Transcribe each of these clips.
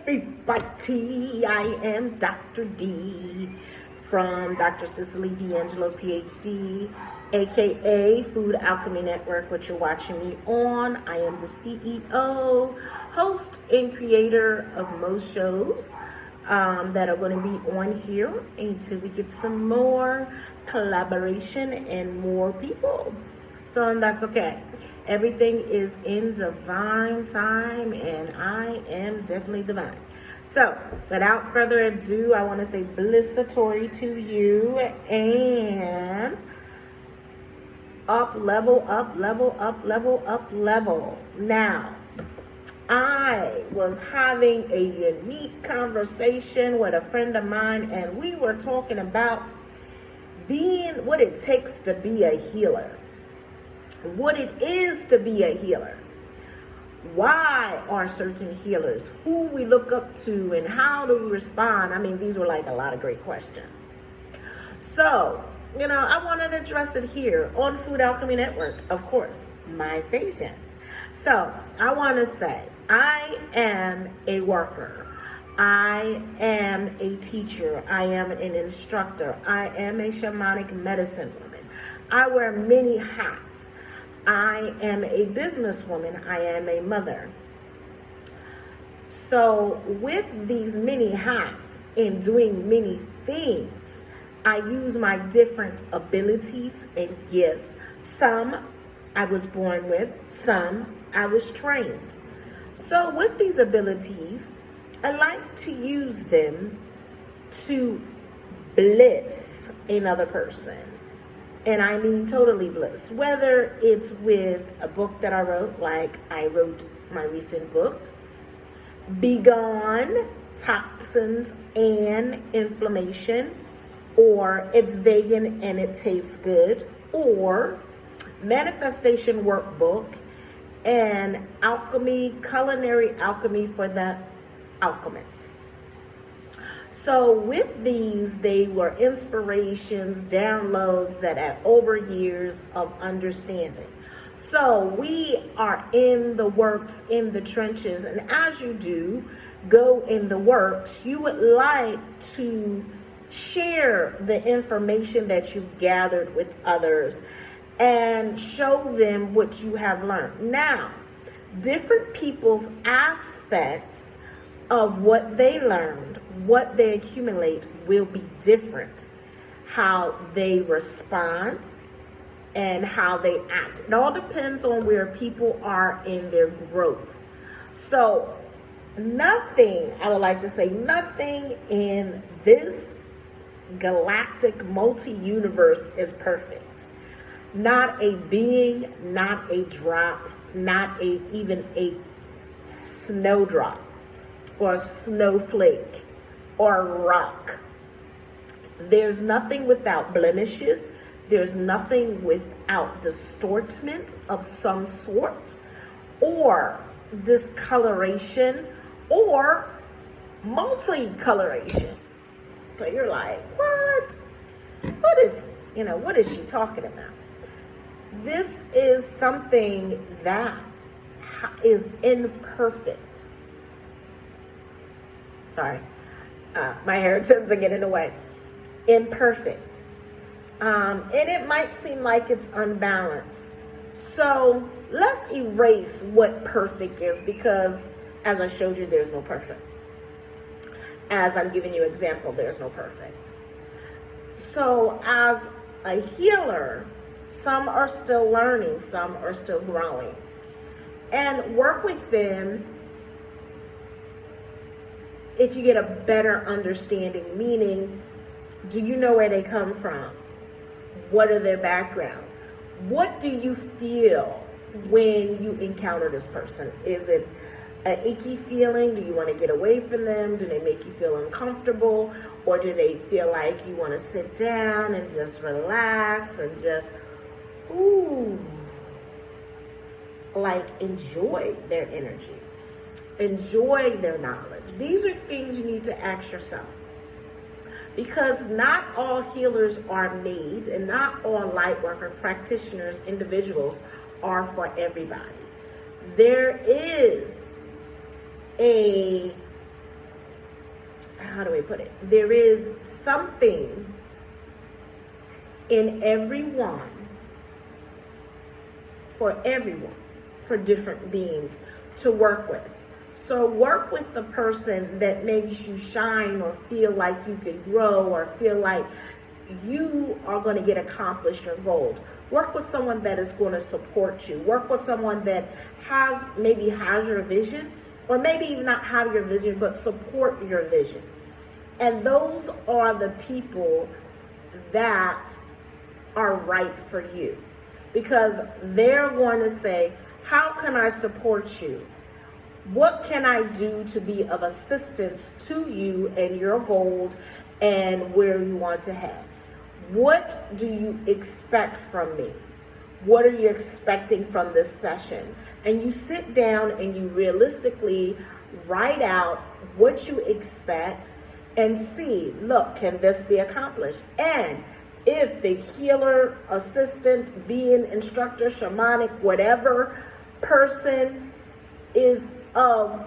everybody. I am Dr. D from Dr. Cicely D'Angelo, PhD, aka Food Alchemy Network, which you're watching me on. I am the CEO, host, and creator of most shows that are going to be on here until we get some more collaboration and more people. So that's okay. Everything is in divine time, and I am definitely divine. So, without further ado, I want to say blissatory to you and up level. Now, I was having a unique conversation with a friend of mine, and we were talking about what it takes to be a healer. What it is to be a healer. Why are certain healers, who we look up to, and how do we respond? I mean, these were like a lot of great questions. So, I wanted to address it here on Food Alchemy Network, of course, my station. So, I want to say, I am a worker. I am a teacher. I am an instructor. I am a shamanic medicine woman. I wear many hats. I am a businesswoman. I am a mother. So with these many hats and doing many things, I use my different abilities and gifts. Some I was born with, some I was trained. So with these abilities, I like to use them to bliss another person. And I mean totally bliss. Whether it's with a book that I wrote, like I wrote my recent book, Be Gone, Toxins and Inflammation, or It's Vegan and It Tastes Good, or Manifestation Workbook, and Culinary Alchemy for the Alchemists. So with these, they were inspirations, downloads that had over years of understanding. So we are in the works, in the trenches, and as you do go in the works, you would like to share the information that you've gathered with others and show them what you have learned. Now, different people's aspects of what they learned, what they accumulate will be different. How they respond and how they act. It all depends on where people are in their growth. So nothing, I would like to say, nothing in this galactic multi-universe is perfect. Not a being, not a drop, not even a snowdrop or a snowflake or a rock. There's nothing without blemishes. There's nothing without distortment of some sort, or discoloration, or multicoloration. So you're like, what? What is she talking about? This is something that is imperfect. Sorry, my hair tends to get in the way. Imperfect. And it might seem like it's unbalanced. So let's erase what perfect is, because as I showed you, there's no perfect. As I'm giving you an example, there's no perfect. So as a healer, some are still learning, some are still growing. And work with them if you get a better understanding, meaning, do you know where they come from? What are their background? What do you feel when you encounter this person? Is it an icky feeling? Do you want to get away from them? Do they make you feel uncomfortable? Or do they feel like you want to sit down and just relax and just, like enjoy their energy? Enjoy their knowledge. These are things you need to ask yourself. Because not all healers are made, and not all light worker practitioners, individuals, are for everybody. There is a put it? There is something in everyone, for different beings to work with. So work with the person that makes you shine or feel like you can grow or feel like you are going to get accomplished your goals. Work with someone that is going to support you. Work with someone that maybe has your vision, or maybe even not have your vision, but support your vision. And those are the people that are right for you, because they're going to say, how can I support you? What can I do to be of assistance to you and your goal and where you want to head? What do you expect from me? What are you expecting from this session? And you sit down and you realistically write out what you expect and see, look, can this be accomplished? And if the healer, assistant, being, instructor, shamanic, whatever person is of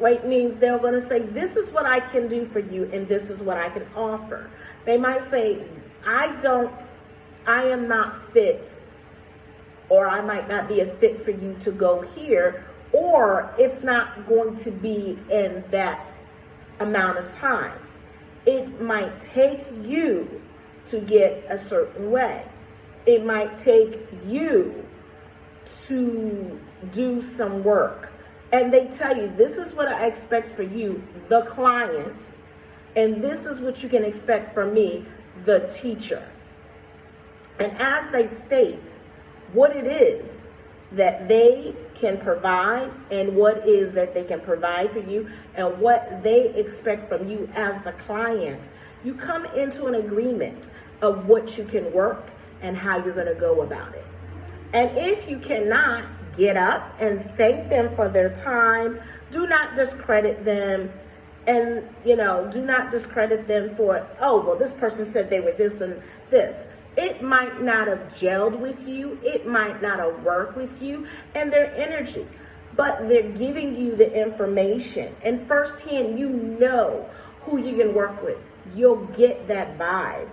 right means, they're going to say, this is what I can do for you and this is what I can offer. They might say, I am not fit, or I might not be a fit for you to go here, or it's not going to be in that amount of time. It might take you to get a certain way. It might take you to do some work. And they tell you, this is what I expect for you, the client, and this is what you can expect from me, the teacher. And as they state what it is that they can provide and what is that they can provide for you and what they expect from you as the client, you come into an agreement of what you can work and how you're going to go about it. And if you cannot, get up and thank them for their time. Do not discredit them. And, do not discredit them for, oh, well, this person said they were this and this. It might not have gelled with you. It might not have worked with you and their energy. But they're giving you the information. And firsthand, you know who you can work with. You'll get that vibe.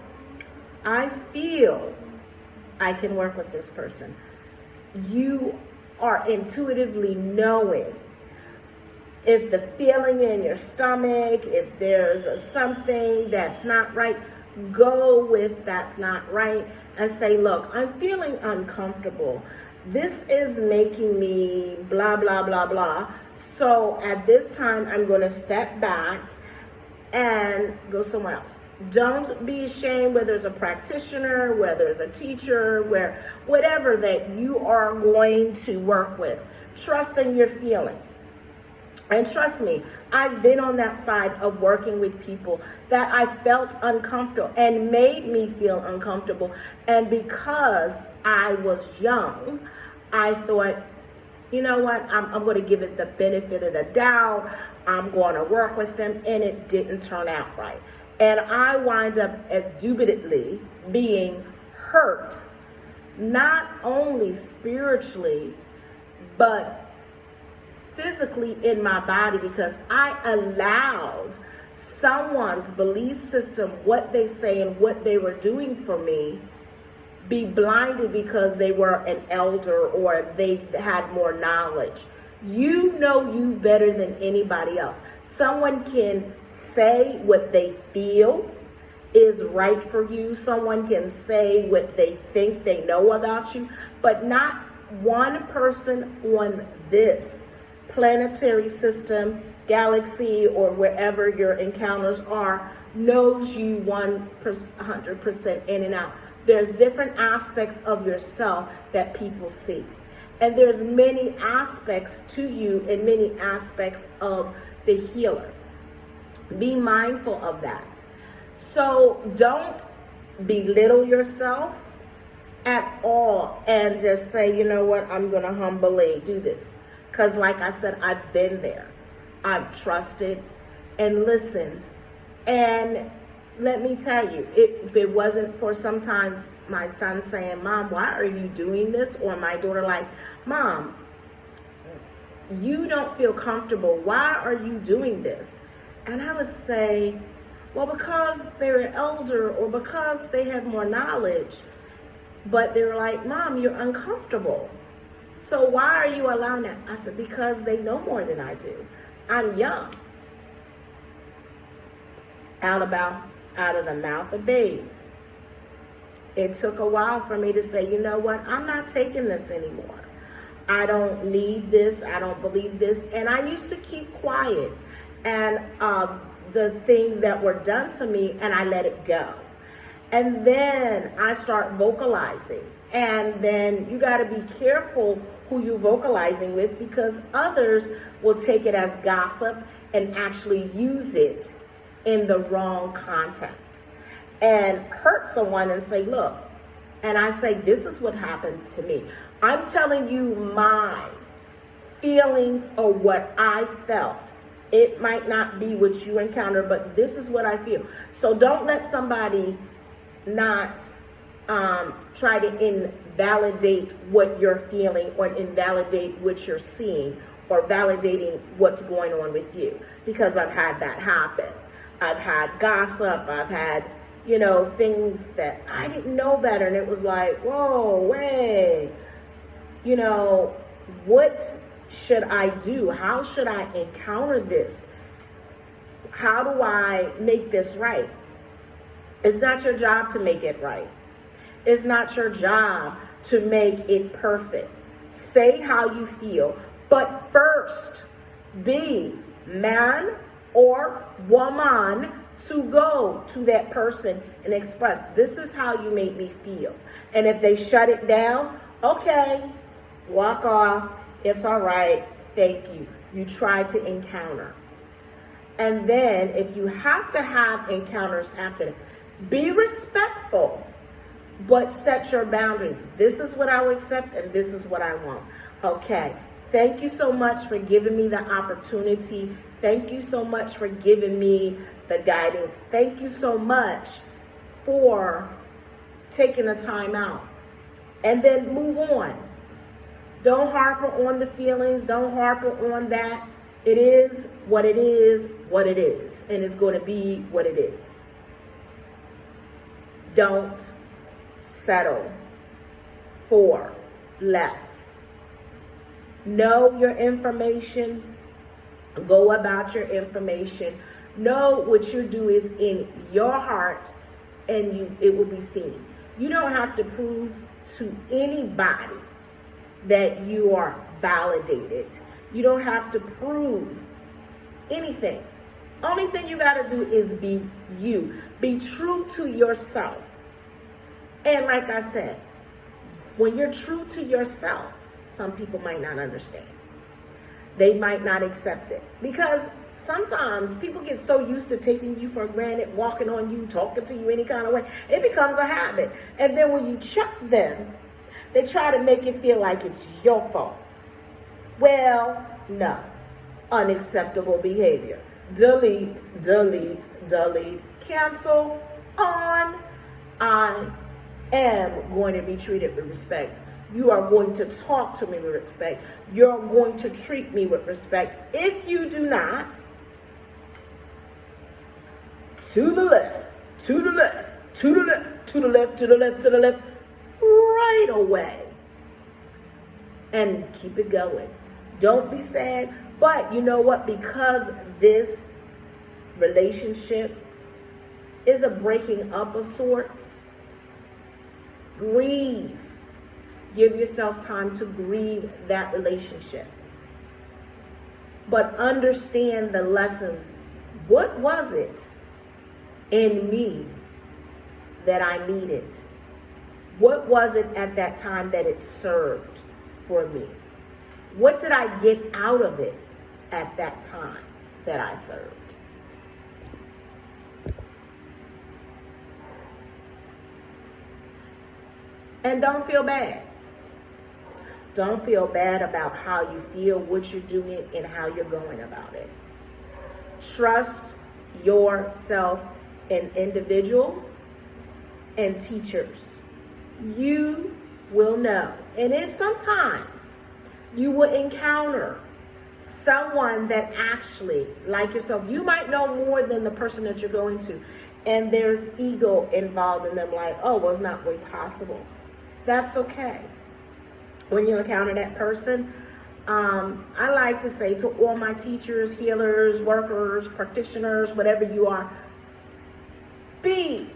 I feel I can work with this person. You are intuitively knowing if the feeling in your stomach, if there's something that's not right, go with that's not right and say, look, I'm feeling uncomfortable. This is making me blah, blah, blah, blah. So at this time, I'm going to step back and go somewhere else. Don't be ashamed whether it's a practitioner, whether it's a teacher, whatever that you are going to work with. Trust in your feeling. And trust me, I've been on that side of working with people that I felt uncomfortable and made me feel uncomfortable. And because I was young, I thought, you know what, I'm going to give it the benefit of the doubt. I'm going to work with them. And it didn't turn out right. And I wind up indubitably being hurt, not only spiritually, but physically in my body, because I allowed someone's belief system, what they say and what they were doing for me, be blinded because they were an elder or they had more knowledge. You know you better than anybody else. Someone can say what they feel is right for you. Someone can say what they think they know about you, but not one person on this planetary system, galaxy, or wherever your encounters are knows you 100% in and out. There's different aspects of yourself that people see. And there's many aspects to you and many aspects of the healer. Be mindful of that. So don't belittle yourself at all and just say, you know what, I'm going to humbly do this. Because like I said, I've been there. I've trusted and listened. And let me tell you, if it wasn't for sometimes my son saying, Mom, why are you doing this? Or my daughter like, Mom, you don't feel comfortable. Why are you doing this? And I would say, well, because they're elder or because they have more knowledge. But they're like, Mom, you're uncomfortable. So why are you allowing that? I said, because they know more than I do. I'm young. Out of the mouth of babes. It took a while for me to say, you know what? I'm not taking this anymore. I don't need this. I don't believe this. And I used to keep quiet. And the things that were done to me, and I let it go. And then I start vocalizing. And then you got to be careful who you're vocalizing with, because others will take it as gossip and actually use it in the wrong context and hurt someone and say, look, and I say, this is what happens to me. I'm telling you my feelings or what I felt. It might not be what you encounter, but this is what I feel. So don't let somebody not try to invalidate what you're feeling or invalidate what you're seeing or validating what's going on with you, because I've had that happen. I've had gossip. I've had, things that I didn't know better. And it was like, whoa, wait, what should I do? How should I encounter this? How do I make this right? It's not your job to make it right. It's not your job to make it perfect. Say how you feel, but first be man or woman to go to that person and express, this is how you made me feel. And if they shut it down, okay, walk off. It's all right. Thank you. You tried to encounter. And then if you have to have encounters after that, be respectful, but set your boundaries. This is what I will accept and this is what I want. Okay. Thank you so much for giving me the opportunity. Thank you so much for giving me the guidance. Thank you so much for taking the time out. And then move on. Don't harper on the feelings. Don't harper on that. It is what it is, what it is. And it's going to be what it is. Don't settle for less. Know your information. Go about your information. Know what you do is in your heart, and it will be seen. You don't have to prove to anybody that you are validated. You don't have to prove anything. Only thing you got to do is be you. Be true to yourself. And like I said, when you're true to yourself, some people might not understand. They might not accept it. Because sometimes people get so used to taking you for granted, walking on you, talking to you any kind of way. It becomes a habit. And then when you check them, they try to make it feel like it's your fault. Well, no. Unacceptable behavior. Delete, delete, delete, cancel, on. I am going to be treated with respect. You are going to talk to me with respect. You're going to treat me with respect. If you do not, to the left, to the left, to the left, to the left, to the left, to the left, right away. And keep it going. Don't be sad. But you know what? Because this relationship is a breaking up of sorts, grieve. Give yourself time to grieve that relationship. But understand the lessons. What was it in me that I needed? What was it at that time that it served for me? What did I get out of it at that time that I served? And don't feel bad. Don't feel bad about how you feel, what you're doing, and how you're going about it. Trust yourself in individuals and teachers. You will know. And if sometimes you will encounter someone that actually, like yourself, you might know more than the person that you're going to, and there's ego involved in them, like, oh, well, it's not really possible. That's okay. When you encounter that person, I like to say to all my teachers, healers, workers, practitioners, whatever you are, be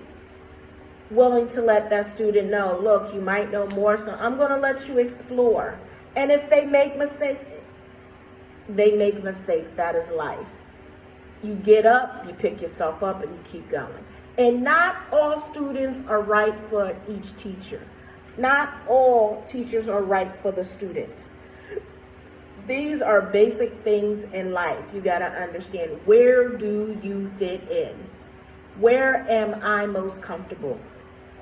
willing to let that student know, look, you might know more, so I'm going to let you explore. And if they make mistakes, they make mistakes. That is life. You get up, you pick yourself up, and you keep going. And not all students are right for each teacher. Not all teachers are right for the student. These are basic things in life. You got to understand, where do you fit in? Where am I most comfortable?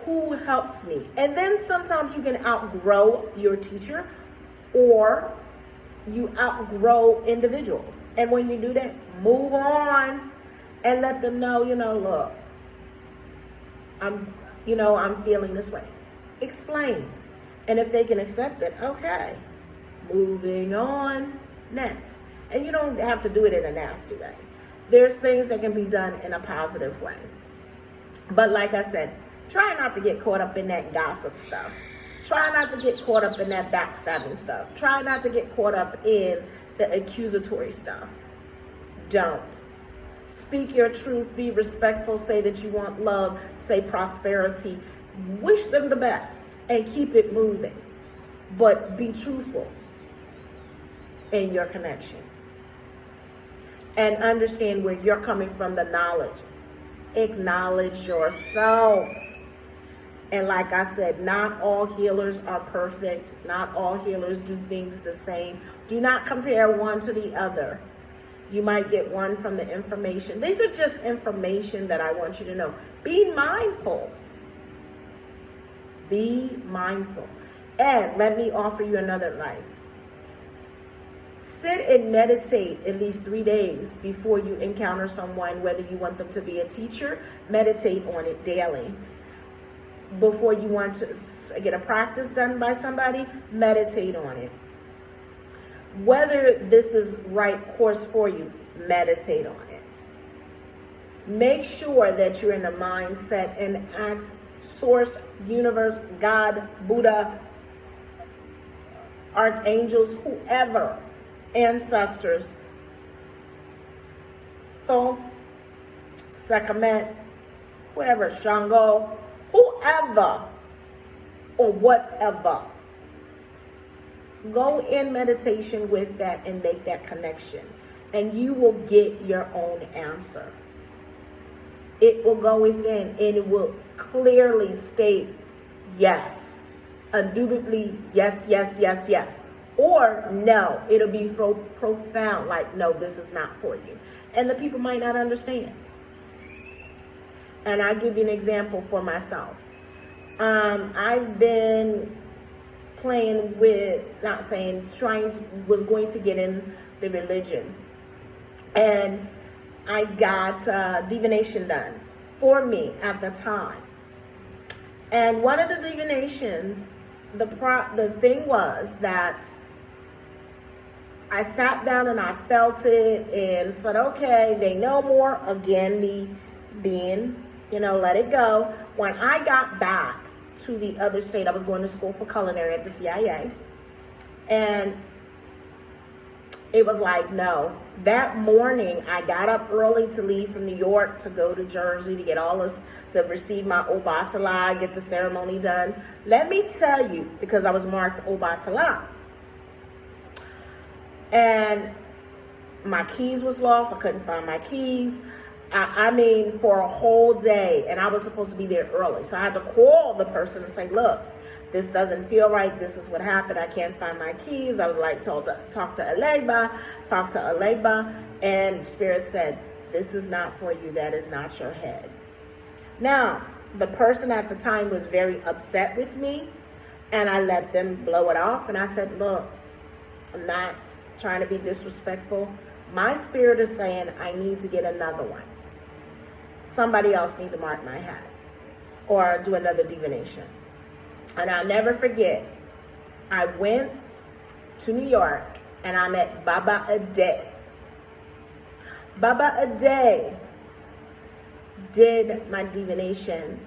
Who helps me? And then sometimes you can outgrow your teacher, or you outgrow individuals. And when you do that, move on and let them know, look, I'm feeling this way. Explain. And if they can accept it, okay. Moving on, next. And you don't have to do it in a nasty way. There's things that can be done in a positive way. But like I said, try not to get caught up in that gossip stuff. Try not to get caught up in that backstabbing stuff. Try not to get caught up in the accusatory stuff. Don't. Speak your truth. Be respectful. Say that you want love. Say prosperity. Wish them the best and keep it moving. But be truthful in your connection. And understand where you're coming from, the knowledge. Acknowledge yourself. And like I said, not all healers are perfect. Not all healers do things the same. Do not compare one to the other. You might get one from the information. These are just information that I want you to know. Be mindful. Be mindful. And let me offer you another advice. Sit and meditate at least 3 days before you encounter someone, whether you want them to be a teacher. Meditate on it daily. Before you want to get a practice done by somebody, meditate on it. Whether this is right course for you, meditate on it. Make sure that you're in the mindset and ask Source, Universe, God, Buddha, archangels, whoever, ancestors, Thoth, Sekhmet, whoever, Shango, whoever or whatever. Go in meditation with that and make that connection, and you will get your own answer. It will go within and it will clearly state yes, indubitably yes, yes, yes, yes, or no. It'll be so profound, like, no, this is not for you. And the people might not understand. And I'll give you an example for myself. I've been playing with, was going to get in the religion. And I got divination done for me at the time. And one of the divinations, the thing was that I sat down and I felt it and said, okay, they know more. Again, me being, let it go. When I got back to the other state, I was going to school for culinary at the CIA. And it was like, no. That morning, I got up early to leave from New York to go to Jersey to get all this, to receive my Obatala, get the ceremony done. Let me tell you, because I was marked Obatala. And my keys was lost. I couldn't find my keys. I mean, for a whole day. And I was supposed to be there early. So I had to call the person and say, look, this doesn't feel right. This is what happened. I can't find my keys. I was like, talk to Alegba. And Spirit said, this is not for you. That is not your head. Now, the person at the time was very upset with me. And I let them blow it off. And I said, look, I'm not trying to be disrespectful. My spirit is saying I need to get another one. Somebody else need to mark my hat or do another divination. And I'll never forget, I went to New York and I met Baba Ade. Baba Ade did my divination,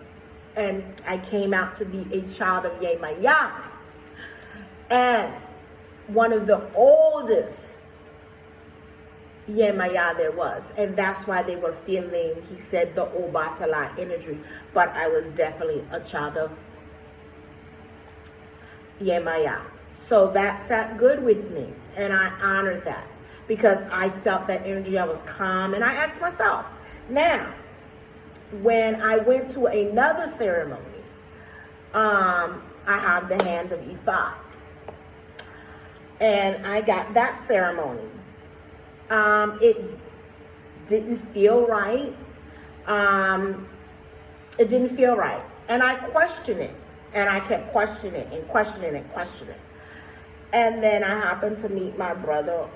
and I came out to be a child of Yemaya, and one of the oldest Yemaya there was, and that's why they were feeling, he said, the Obatala energy, but I was definitely a child of Yemaya. So that sat good with me, and I honored that because I felt that energy. I was calm, and I asked myself, now, when I went to another ceremony, I have the hand of Ifa, and I got that ceremony. It didn't feel right. It didn't feel right, and I questioned it, and I kept questioning it and questioning it and questioning it. And then I happened to meet my brother,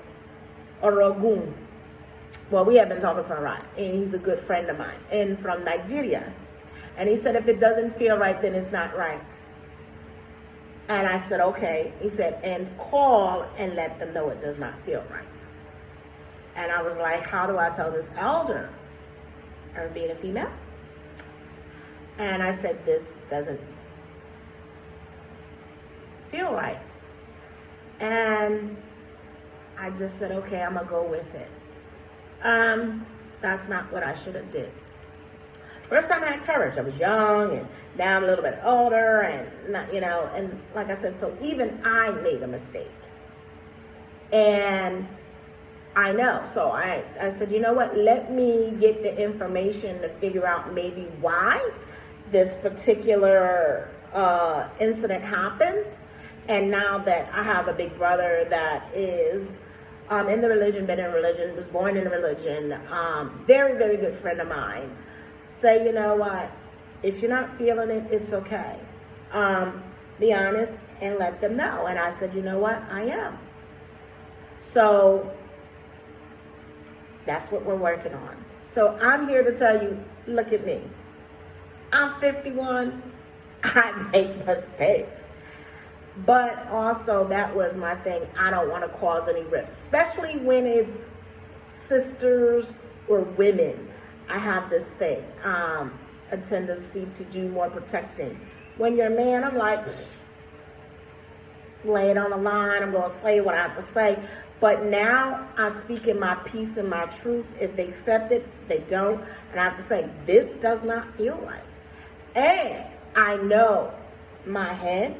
Orogun. Well, we have been talking for a while, and he's a good friend of mine, and from Nigeria. And he said, if it doesn't feel right, then it's not right. And I said, okay. He said, and call and let them know it does not feel right. And I was like, how do I tell this elder, or being a female? And I said, this doesn't feel right. And I just said, okay, I'm gonna go with it. That's not what I should have did. First time I had courage, I was young, and now I'm a little bit older, and not, and like I said, so even I made a mistake. And I know, so I said, you know what, let me get the information to figure out maybe why this particular incident happened. And now that I have a big brother that is in the religion, been in religion, was born in religion, very, very good friend of mine, say, you know what, if you're not feeling it, it's okay. Be honest and let them know. And I said, you know what, I am. So that's what we're working on. So I'm here to tell you, look at me. I'm 51. I make mistakes. But also, that was my thing. I don't want to cause any rifts, especially when it's sisters or women. I have this thing, a tendency to do more protecting. When you're a man, I'm like, lay it on the line. I'm going to say what I have to say. But now I speak in my peace and my truth. If they accept it, they don't. And I have to say, this does not feel right. And I know my head,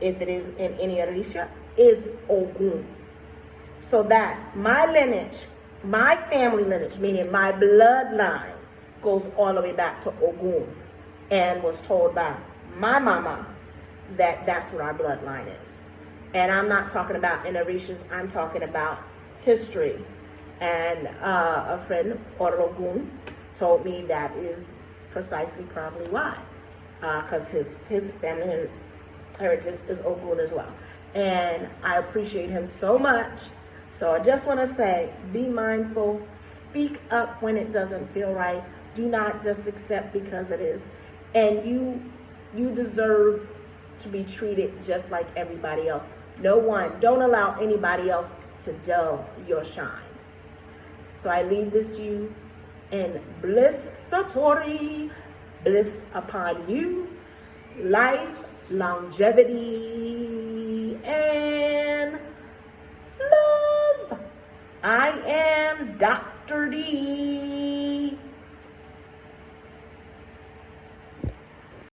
if it is in any Orisha, is Ogun. So that my lineage, my family lineage, meaning my bloodline, goes all the way back to Ogun, and was told by my mama that that's what our bloodline is. And I'm not talking about in Orishas, I'm talking about history. And a friend, Orogun, told me that is precisely probably why. Because his family heritage is Ogun as well. And I appreciate him so much. So I just want to say, be mindful, speak up when it doesn't feel right. Do not just accept because it is. And you deserve to be treated just like everybody else. Don't allow anybody else to dull your shine. So I leave this to you, and bliss satori, bliss upon you, life, longevity, and love. I am Dr. D.